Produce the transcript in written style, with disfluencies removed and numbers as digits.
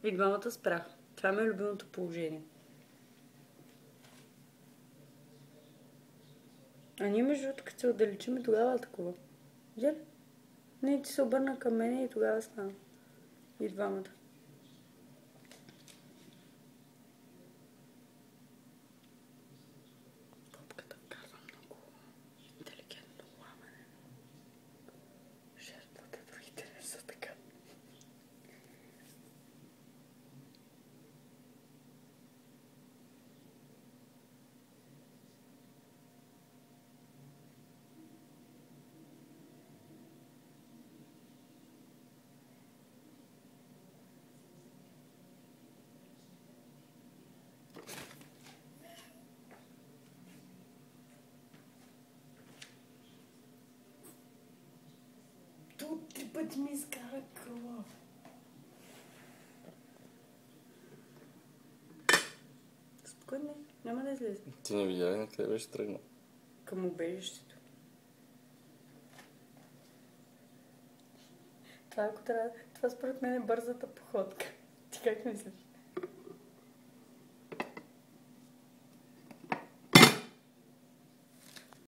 И двамата спрях. Това ми е любимото положение. А ние между другото, като се отдалечим и тогава такова. Видя ли? Не, ти се обърна към мене и тогава стана. И двамата. Попката казва много интелигентно ламане. Жертвата другите не са така. Тут 3 пъти ми изкара кръва. Спокойно, няма да излезе. Ти не видя ли на къде беше тръгнал? Към убежището. Това, ако трябва... Това според мен е бързата походка. Ти как мислиш?